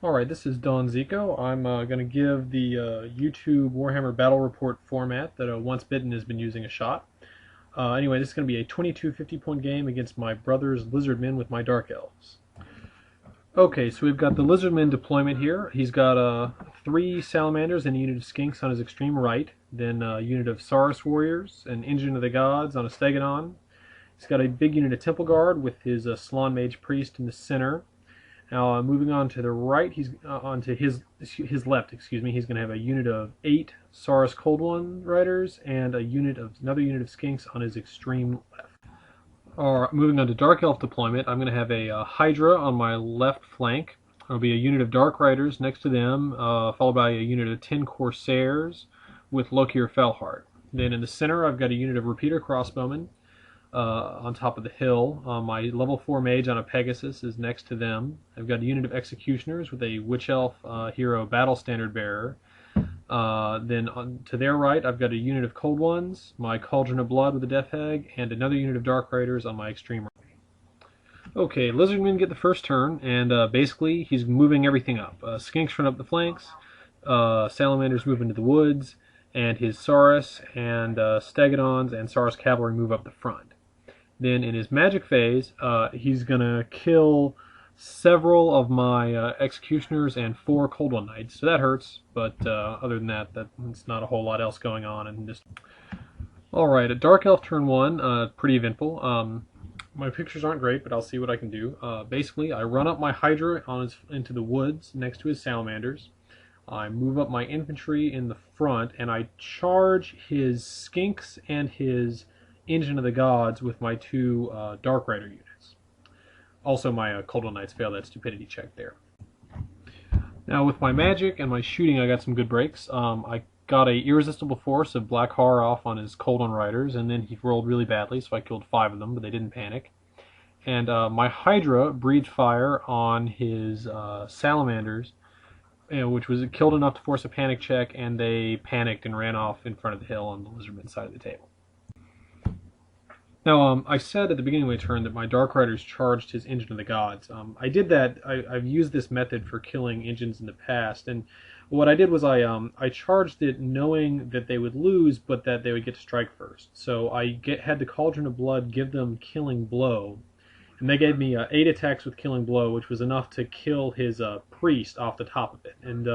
Alright, this is Don Zico. I'm going to give the YouTube Warhammer Battle Report format that Once Bitten has been using a shot. Anyway, this is going to be a 22 50-point game against my brother's Lizardmen with my Dark Elves. Okay, so we've got the Lizardman deployment here. He's got 3 Salamanders and a unit of Skinks on his extreme right, then a unit of Saurus Warriors, an Engine of the Gods on a Stegodon. He's got a big unit of Temple Guard with his Salon Mage Priest in the center. Now, moving on to the right, he's onto his left. Excuse me. He's going to have a unit of 8 Saurus Cold One Riders and another unit of Skinks on his extreme left. Alright, moving on to Dark Elf deployment, I'm going to have a Hydra on my left flank. There'll be a unit of Dark Riders next to them, followed by a unit of 10 Corsairs with Loki or Felheart. Then in the center, I've got a unit of Repeater Crossbowmen. On top of the hill. My level 4 mage on a Pegasus is next to them. I've got a unit of executioners with a Witch Elf hero battle standard bearer. Then to their right, I've got a unit of Cold Ones, my Cauldron of Blood with a Death Hag, and another unit of Dark Riders on my extreme right. Okay, Lizardmen get the first turn, and basically he's moving everything up. Skinks run up the flanks, Salamanders move into the woods, and his Saurus and Stegodons and Saurus Cavalry move up the front. Then in his magic phase, he's going to kill several of my executioners and 4 Cold One Knights. So that hurts, but other than that, that's not a whole lot else going on. Alright, at Dark Elf turn 1, pretty eventful. My pictures aren't great, but I'll see what I can do. Basically, I run up my Hydra into the woods next to his Salamanders. I move up my infantry in the front, and I charge his Skinks and his Engine of the Gods with my 2 Dark Rider units. Also, my Cold One Knights failed that stupidity check there. Now, with my magic and my shooting, I got some good breaks. I got a Irresistible Force of Black Horror off on his Cold One Riders, and then he rolled really badly, so I killed 5 of them, but they didn't panic. And my Hydra breathed fire on his Salamanders, which was killed enough to force a panic check, and they panicked and ran off in front of the hill on the Lizardman side of the table. Now, I said at the beginning of my turn that my Dark Riders charged his Engine of the Gods. I did that. I've used this method for killing engines in the past, and what I did was I charged it knowing that they would lose, but that they would get to strike first. So I had the Cauldron of Blood give them Killing Blow, and they gave me 8 attacks with Killing Blow, which was enough to kill his priest off the top of it. And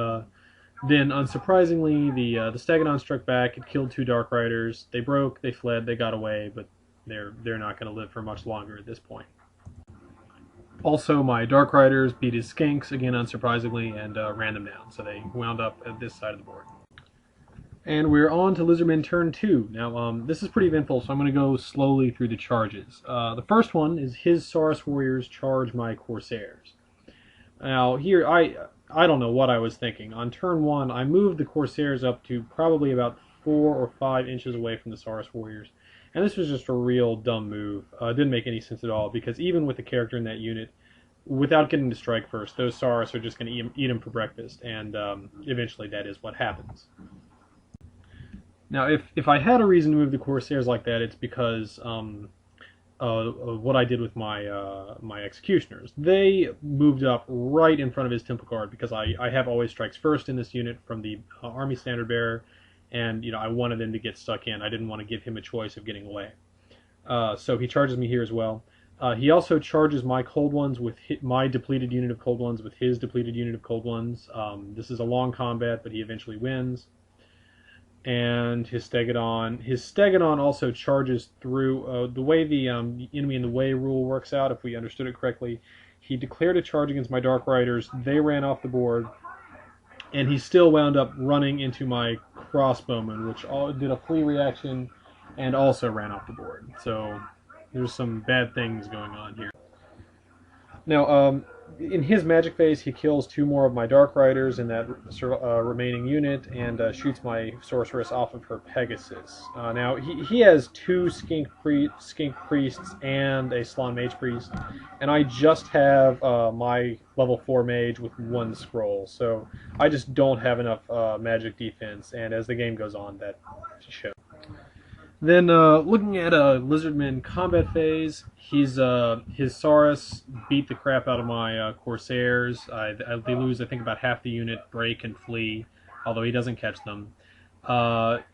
then, unsurprisingly, the Stegodon struck back. It killed 2 Dark Riders. They broke, they fled, they got away, but they're not going to live for much longer at this point. Also, my Dark Riders beat his Skinks, again unsurprisingly, and ran them down, so they wound up at this side of the board. And we're on to Lizardmen turn 2. Now, this is pretty eventful, so I'm going to go slowly through the charges. The first one is his Saurus Warriors charge my Corsairs. Now, here, I don't know what I was thinking. On turn 1, I moved the Corsairs up to probably about 4 or 5 inches away from the Saurus Warriors. And this was just a real dumb move. It didn't make any sense at all, because even with the character in that unit, without getting to strike first, those Saurus are just going to eat him for breakfast, and eventually that is what happens. Now, if I had a reason to move the Corsairs like that, it's because of what I did with my my Executioners. They moved up right in front of his Temple Guard, because I have always strikes first in this unit from the Army Standard Bearer, and I wanted him to get stuck in. I didn't want to give him a choice of getting away. So he charges me here as well. He also charges my Cold Ones with my depleted unit of Cold Ones with his depleted unit of Cold Ones. This is a long combat, but he eventually wins. And his Stegodon also charges through. The way the enemy in the way rule works out, if we understood it correctly, he declared a charge against my Dark Riders. They ran off the board, and he still wound up running into my Crossbowmen, which did a free reaction and also ran off the board. So there's some bad things going on here. Now, in his magic phase, he kills 2 more of my Dark Riders in that remaining unit, and shoots my Sorceress off of her Pegasus. Now, he has 2 Skink Priests and a Salon Mage Priest, and I just have my level 4 Mage with 1 scroll, so I just don't have enough magic defense, and as the game goes on, that shows. Then looking at Lizardmen combat phase, his Saurus beat the crap out of my Corsairs. They lose, I think, about half the unit, break and flee, although he doesn't catch them.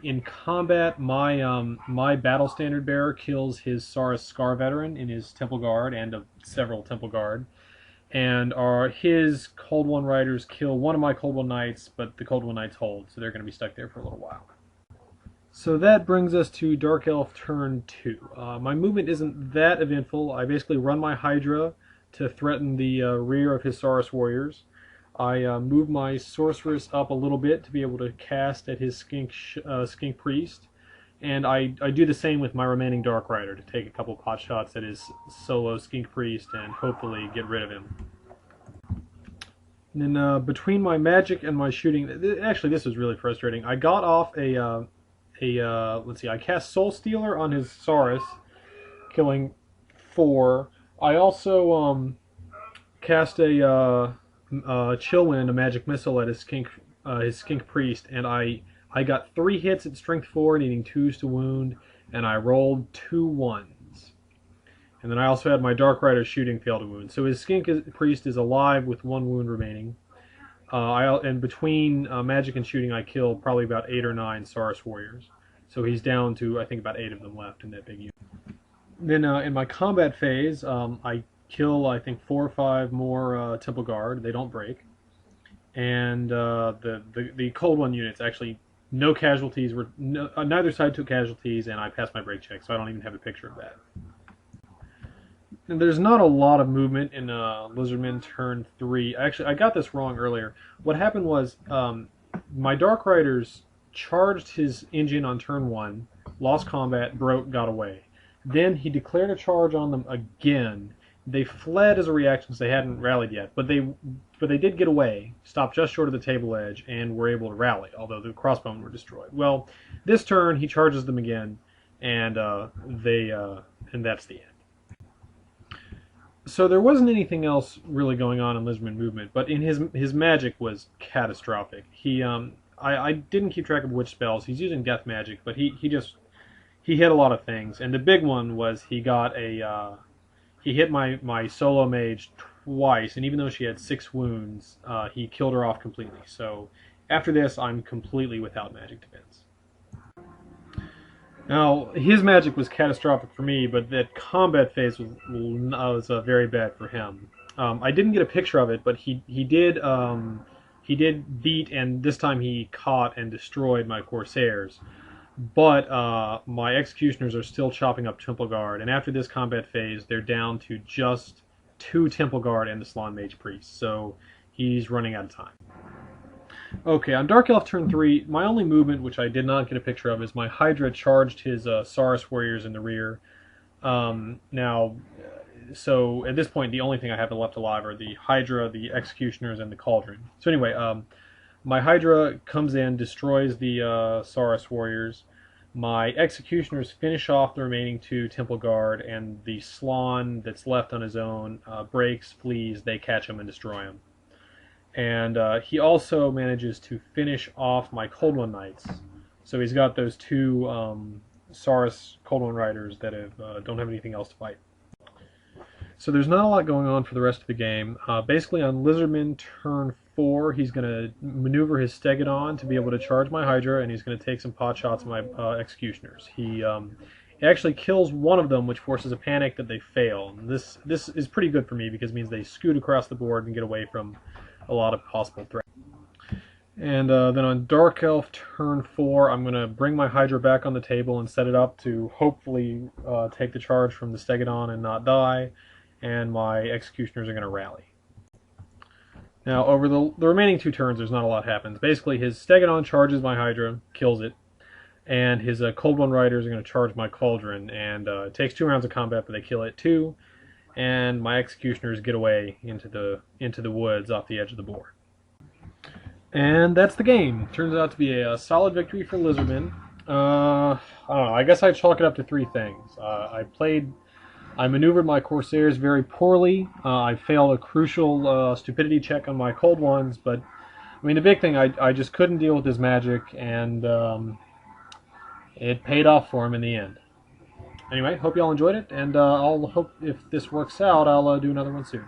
In combat, my battle standard bearer kills his Saurus Scar veteran in his Temple Guard and several Temple Guard, and his Cold One riders kill one of my Cold One Knights, but the Cold One Knights hold, so they're going to be stuck there for a little while. So that brings us to Dark Elf turn 2. My movement isn't that eventful. I basically run my Hydra to threaten the rear of his Saurus warriors. I move my Sorceress up a little bit to be able to cast at his Skink Priest. And I do the same with my remaining Dark Rider to take a couple pot shots at his solo Skink Priest and hopefully get rid of him. And then between my magic and my shooting, actually this was really frustrating. I got off let's see, I cast Soul Stealer on his Saurus, killing 4. I also cast a Chillwind, a magic missile at his Skink Priest, and I got 3 hits at Strength 4, needing 2s to wound, and I rolled 2 1s. And then I also had my Dark Rider shooting fail to wound. So his Skink Priest is alive with 1 wound remaining. And between magic and shooting, I killed probably about 8 or 9 Saurus warriors. So he's down to, I think, about 8 of them left in that big unit. Then in my combat phase, I kill, I think, 4 or 5 more Temple Guard. They don't break. And the Cold One units, actually, no casualties. Neither side took casualties, and I passed my break check, so I don't even have a picture of that. And there's not a lot of movement in Lizardmen turn 3. Actually, I got this wrong earlier. What happened was my Dark Riders charged his engine on turn 1, lost combat, broke, got away. Then he declared a charge on them again. They fled as a reaction because they hadn't rallied yet, but they did get away, stopped just short of the table edge, and were able to rally, although the crossbowmen were destroyed. Well, this turn he charges them again, and that's the end. So there wasn't anything else really going on in Lizardmen movement, but in his magic was catastrophic. I didn't keep track of which spells. He's using death magic, but he hit a lot of things, and the big one was he hit my solo mage twice, and even though she had 6 wounds, he killed her off completely. So after this, I'm completely without magic defense. Now, his magic was catastrophic for me, but that combat phase was very bad for him. I didn't get a picture of it, but he did beat, and this time he caught and destroyed my Corsairs. But my Executioners are still chopping up Temple Guard, and after this combat phase, they're down to just 2 Temple Guard and the Slann Mage Priest, so he's running out of time. Okay, on Dark Elf turn 3, my only movement, which I did not get a picture of, is my Hydra charged his Saurus warriors in the rear. So at this point, the only thing I have left alive are the Hydra, the Executioners, and the Cauldron. So anyway, my Hydra comes in, destroys the Saurus warriors. My Executioners finish off the remaining 2 Temple Guard, and the Slann that's left on his own breaks, flees, they catch him and destroy him. And he also manages to finish off my Cold One Knights. So he's got those 2 Saurus Cold One Riders that don't have anything else to fight. So there's not a lot going on for the rest of the game. Basically on Lizardmen turn 4, he's going to maneuver his Stegodon to be able to charge my Hydra, and he's going to take some pot shots at my Executioners. He actually kills one of them, which forces a panic that they fail. And this is pretty good for me because it means they scoot across the board and get away from a lot of possible threats. And then on Dark Elf turn 4, I'm going to bring my Hydra back on the table and set it up to hopefully take the charge from the Stegodon and not die, and my Executioners are going to rally. Now, over the remaining 2 turns, there's not a lot happens. Basically, his Stegodon charges my Hydra, kills it, and his Cold One Riders are going to charge my Cauldron, and it takes 2 rounds of combat, but they kill it too, and my Executioners get away into the woods off the edge of the board. And that's the game. Turns out to be a solid victory for Lizardmen. I don't know, I guess I'd chalk it up to 3 things. I maneuvered my Corsairs very poorly. I failed a crucial stupidity check on my Cold Ones, but I mean the big thing, I just couldn't deal with his magic, and it paid off for him in the end. Anyway, hope you all enjoyed it, and I'll hope if this works out, I'll do another one soon.